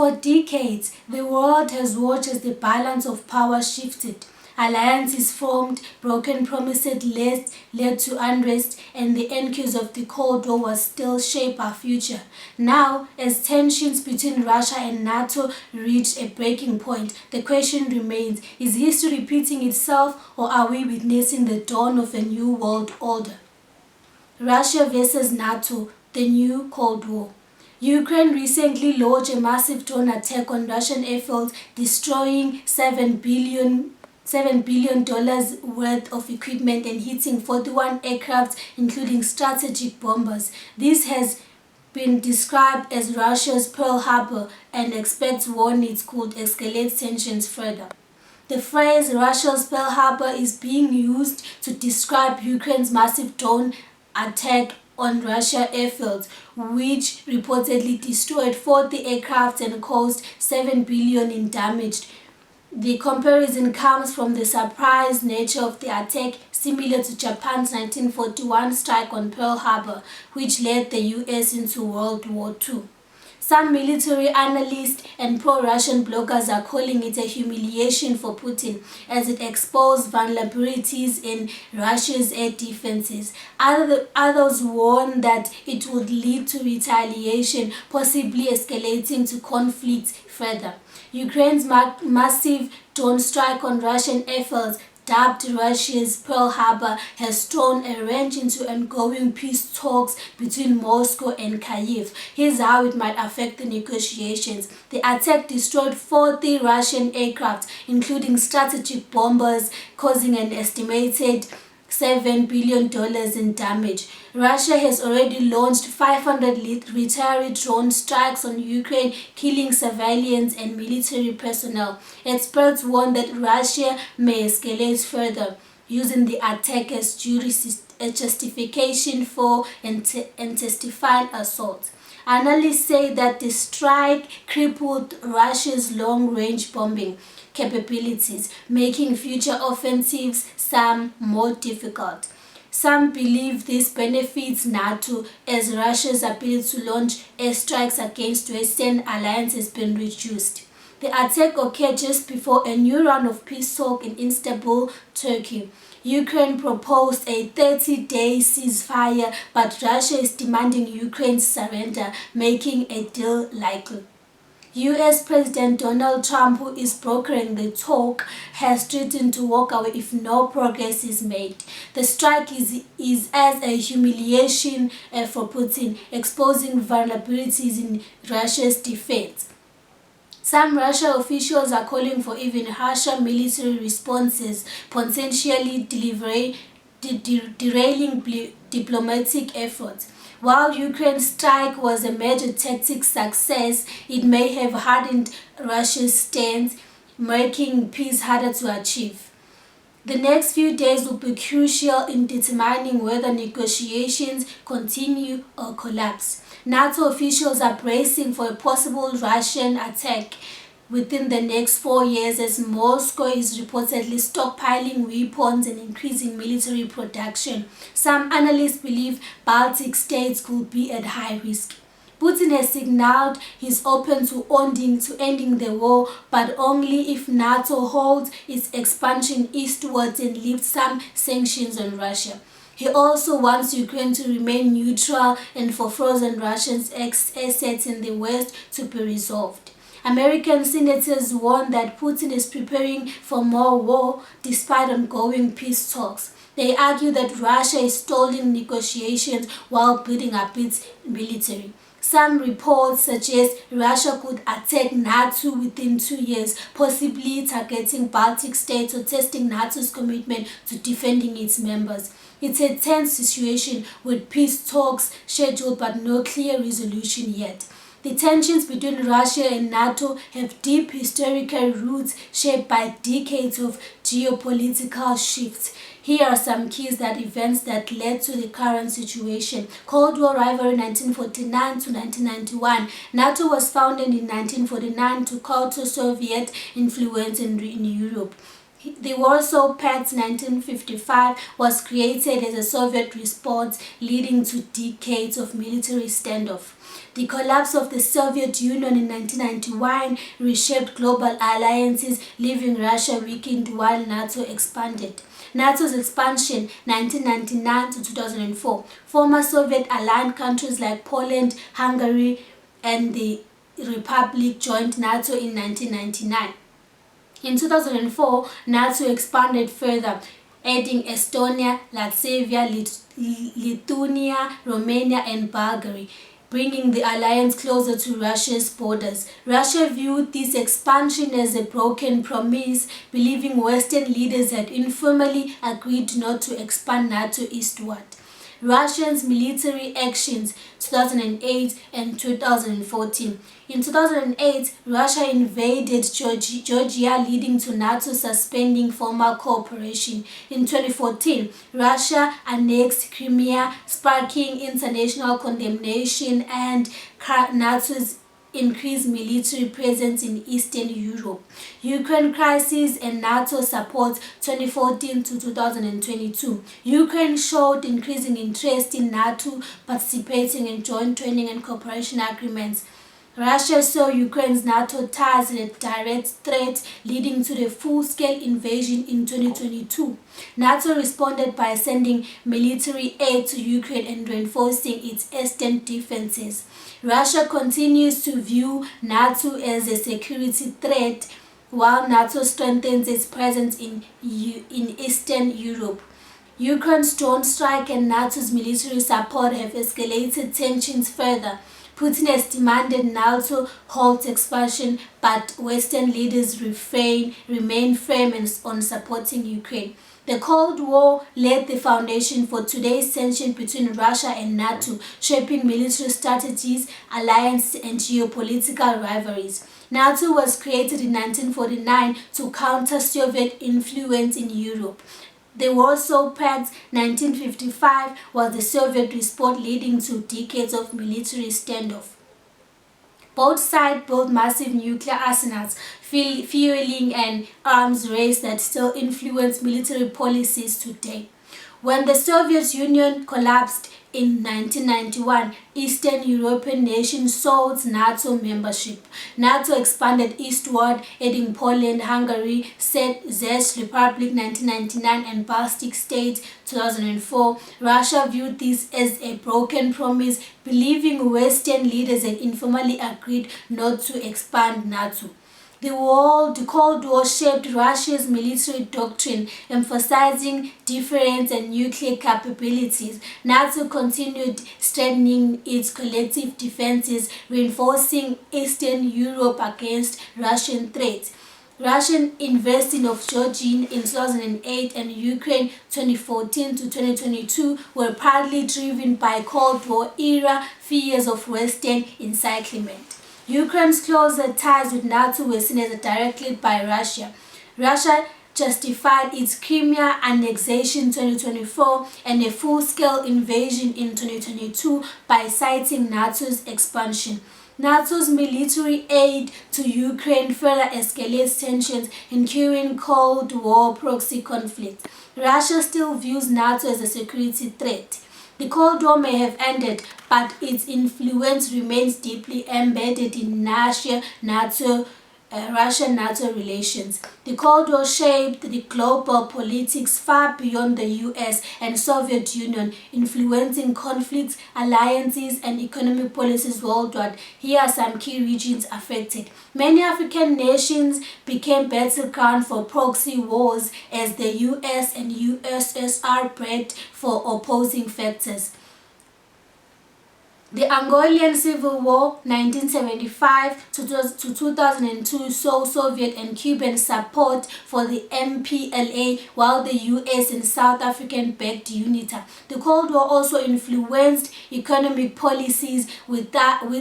For decades, the world has watched as the balance of power shifted. Alliances formed, broken promises led to unrest, and the echoes of the Cold War was still shape our future. Now, as tensions between Russia and NATO reach a breaking point, the question remains, is history repeating itself, or are we witnessing the dawn of a new world order? Russia versus NATO, the new Cold War. Ukraine recently launched a massive drone attack on Russian airfields, destroying $7 billion worth of equipment and hitting 41 aircraft, including strategic bombers. This has been described as Russia's Pearl Harbor, and experts warn it could escalate tensions further. The phrase Russia's Pearl Harbor is being used to describe Ukraine's massive drone attack on Russian airfields, which reportedly destroyed 40 aircraft and caused $7 billion in damage. The comparison comes from the surprise nature of the attack, similar to Japan's 1941 strike on Pearl Harbor, which led the US into World War II. Some military analysts and pro-Russian bloggers are calling it a humiliation for Putin, as it exposed vulnerabilities in Russia's air defenses. Others warn that it would lead to retaliation, possibly escalating to conflict further. Ukraine's massive drone strike on Russian airfields, dubbed Russia's Pearl Harbor, has thrown a wrench into ongoing peace talks between Moscow and Kyiv. Here's how it might affect the negotiations. The attack destroyed 40 Russian aircraft, including strategic bombers, causing an estimated $7 billion in damage. Russia has already launched 500 retaliatory drone strikes on Ukraine, killing civilians and military personnel. Experts warn that Russia may escalate further, using the attack as justification for intensifying assaults. Analysts say that the strike crippled Russia's long-range bombing capabilities, making future offensives some more difficult. Some believe this benefits NATO, as Russia's ability to launch airstrikes against Western alliances has been reduced. The attack occurred just before a new round of peace talks in Istanbul, Turkey. Ukraine proposed a 30-day ceasefire, but Russia is demanding Ukraine's surrender, making a deal likely. US President Donald Trump, who is brokering the talk, has threatened to walk away if no progress is made. The strike is as a humiliation for Putin, exposing vulnerabilities in Russia's defense. Some Russian officials are calling for even harsher military responses, potentially derailing diplomatic efforts. While Ukraine's strike was a major tactic success, it may have hardened Russia's stance, making peace harder to achieve. The next few days will be crucial in determining whether negotiations continue or collapse. NATO officials are bracing for a possible Russian attack within the next 4 years, as Moscow is reportedly stockpiling weapons and increasing military production. Some analysts believe Baltic states could be at high risk. Putin has signaled he's open to ending the war, but only if NATO holds its expansion eastwards and lifts some sanctions on Russia. He also wants Ukraine to remain neutral and for frozen Russian assets in the West to be resolved. American senators warn that Putin is preparing for more war despite ongoing peace talks. They argue that Russia is stalling negotiations while building up its military. Some reports suggest Russia could attack NATO within 2 years, possibly targeting Baltic states or testing NATO's commitment to defending its members. It's a tense situation with peace talks scheduled but no clear resolution yet. The tensions between Russia and NATO have deep historical roots shaped by decades of geopolitical shifts. Here are some keys events that led to the current situation. Cold War rivalry 1949 to 1991. NATO was founded in 1949 to counter Soviet influence in Europe. The Warsaw Pact 1955 was created as a Soviet response leading to decades of military standoff. The collapse of the Soviet Union in 1991 reshaped global alliances, leaving Russia weakened while NATO expanded. NATO's expansion 1999 to 2004. Former Soviet-aligned countries like Poland, Hungary, and the Republic joined NATO in 1999. In 2004, NATO expanded further, adding Estonia, Latvia, Lithuania, Romania, and Bulgaria, bringing the alliance closer to Russia's borders. Russia viewed this expansion as a broken promise, believing Western leaders had informally agreed not to expand NATO eastward. Russia's military actions 2008 and 2014. In 2008, Russia invaded Georgia, leading to NATO suspending formal cooperation. In 2014, Russia annexed Crimea, sparking international condemnation and NATO's increased military presence in Eastern Europe. Ukraine crisis and NATO support 2014 to 2022. Ukraine showed increasing interest in NATO, participating in joint training and cooperation agreements. Russia saw Ukraine's NATO ties as a direct threat, leading to the full-scale invasion in 2022. NATO responded by sending military aid to Ukraine and reinforcing its eastern defenses. Russia continues to view NATO as a security threat, while NATO strengthens its presence in Eastern Europe. Ukraine's drone strike and NATO's military support have escalated tensions further. Putin has demanded NATO halt expansion, but Western leaders remain firm on supporting Ukraine. The Cold War laid the foundation for today's tension between Russia and NATO, shaping military strategies, alliances, and geopolitical rivalries. NATO was created in 1949 to counter Soviet influence in Europe. The Warsaw Pact 1955 was the Soviet response, leading to decades of military standoff. Both sides built massive nuclear arsenals, fueling an arms race that still influence military policies today. When the Soviet Union collapsed in 1991, Eastern European nations sought NATO membership. NATO expanded eastward, adding Poland, Hungary, Czech Republic 1999, and Baltic states 2004. Russia viewed this as a broken promise, believing Western leaders had informally agreed not to expand NATO. The Cold War shaped Russia's military doctrine, emphasizing deterrence and nuclear capabilities. NATO continued strengthening its collective defenses, reinforcing Eastern Europe against Russian threats. Russian invasion of Georgia in 2008 and Ukraine 2014 to 2022 were partly driven by Cold War era fears of Western encirclement. Ukraine's closer ties with NATO were seen as directly by Russia. Russia justified its Crimea annexation in 2024 and a full-scale invasion in 2022 by citing NATO's expansion. NATO's military aid to Ukraine further escalates tensions, incurring Cold War proxy conflicts. Russia still views NATO as a security threat. The Cold War may have ended, but its influence remains deeply embedded in Russia-NATO relations. The Cold War shaped the global politics far beyond the US and Soviet Union, influencing conflicts, alliances, and economic policies worldwide. Here are some key regions affected. Many African nations became battleground for proxy wars as the US and USSR bred for opposing factors. The Angolan Civil War 1975 to 2002 saw Soviet and Cuban support for the MPLA, while the US and South African backed UNITA. The Cold War also influenced economic policies, with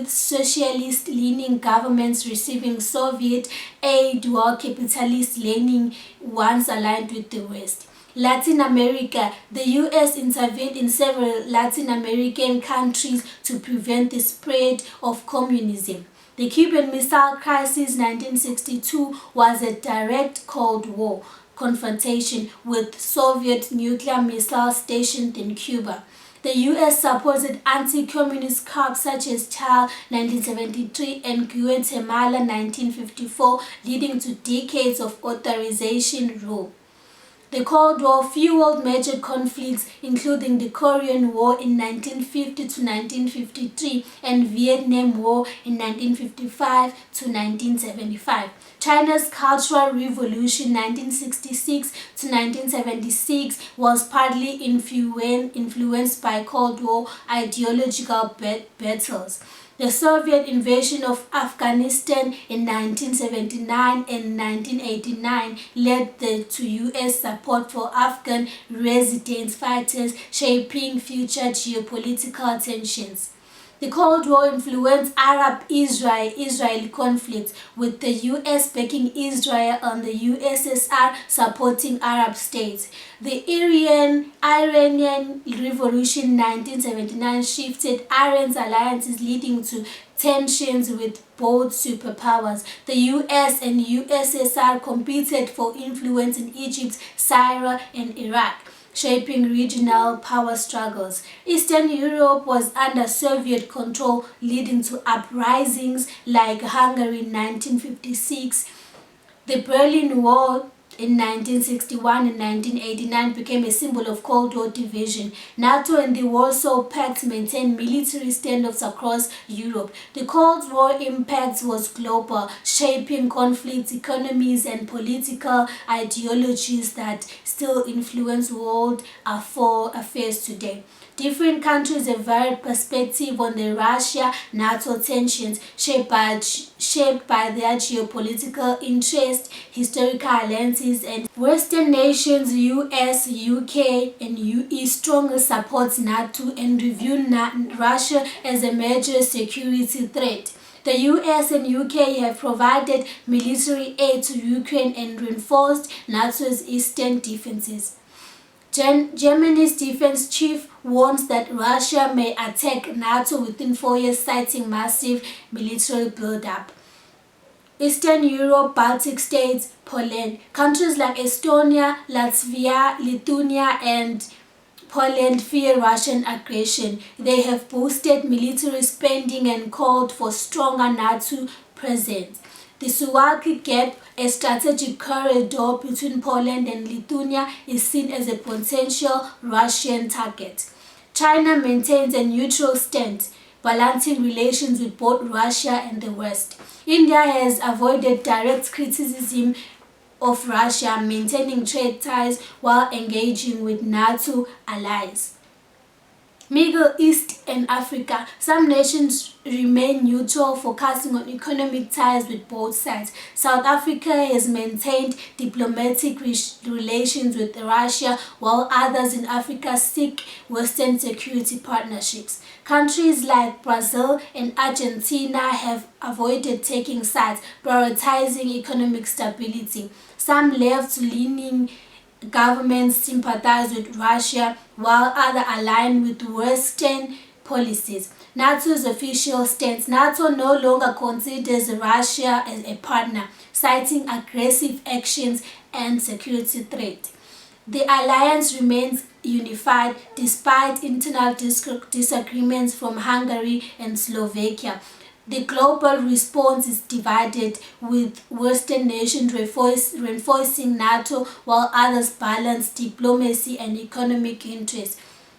socialist-leaning governments receiving Soviet aid while capitalists leaning ones aligned with the West. Latin America. The US intervened in several Latin American countries to prevent the spread of communism. The Cuban Missile Crisis 1962 was a direct Cold War confrontation with Soviet nuclear missiles stationed in Cuba. The U.S. supported anti-communist coups such as Chile 1973 and Guatemala 1954, leading to decades of authoritarian rule. The Cold War fueled major conflicts, including the Korean War in 1950 to 1953 and Vietnam War in 1955 to 1975. China's Cultural Revolution 1966 to 1976 was partly influenced by Cold War ideological battles. The Soviet invasion of Afghanistan in 1979 and 1989 led to U.S. support for Afghan resistance fighters, shaping future geopolitical tensions. The Cold War influenced Arab-Israeli conflicts, with the U.S. backing Israel and the USSR supporting Arab states. The Iranian Revolution 1979 shifted Iran's alliances, leading to tensions with both superpowers. The US and USSR competed for influence in Egypt, Syria, and Iraq, shaping regional power struggles. Eastern Europe was under Soviet control, leading to uprisings like Hungary in 1956. The Berlin Wall in 1961 and 1989 became a symbol of Cold War division. NATO and the Warsaw Pact maintained military standoffs across Europe. The Cold War impact was global, shaping conflicts, economies, and political ideologies that still influence world affairs today. Different countries have varied perspective on the Russia-NATO tensions, shaped by their geopolitical interests, historical alliances, and Western nations. US, UK, and UE strongly supports NATO and review Russia as a major security threat. The US and UK have provided military aid to Ukraine and reinforced NATO's eastern defenses. Germany's defense chief warns that Russia may attack NATO within 4 years, citing massive military buildup. Eastern Europe, Baltic states, Poland. Countries like Estonia, Latvia, Lithuania, and Poland fear Russian aggression. They have boosted military spending and called for stronger NATO presence. The Suwalki Gap, a strategic corridor between Poland and Lithuania, is seen as a potential Russian target. China maintains a neutral stance, balancing relations with both Russia and the West. India has avoided direct criticism of Russia, maintaining trade ties while engaging with NATO allies. Middle East and Africa. Some nations remain neutral, focusing on economic ties with both sides. South Africa has maintained diplomatic relations with Russia, while others in Africa seek Western security partnerships. Countries like Brazil and Argentina have avoided taking sides, prioritizing economic stability. Some left-leaning governments sympathize with Russia, while others align with Western policies. NATO's official stance: NATO no longer considers Russia as a partner, citing aggressive actions and security threat. The alliance remains unified despite internal disagreements from Hungary and Slovakia. The global response is divided, with Western nations reinforcing NATO while others balance diplomacy and economic interests.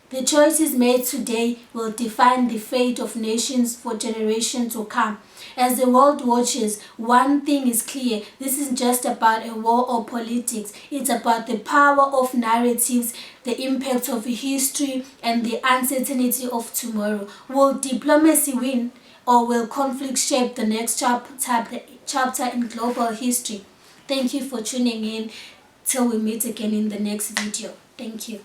The choices made today will define the fate of nations for generations to come. As the world watches, one thing is clear: this isn't just about a war or politics. It's about the power of narratives, the impact of history, and the uncertainty of tomorrow. Will diplomacy win, or will conflict shape the next chapter in global history? Thank you for tuning in. Till we meet again in the next video. Thank you.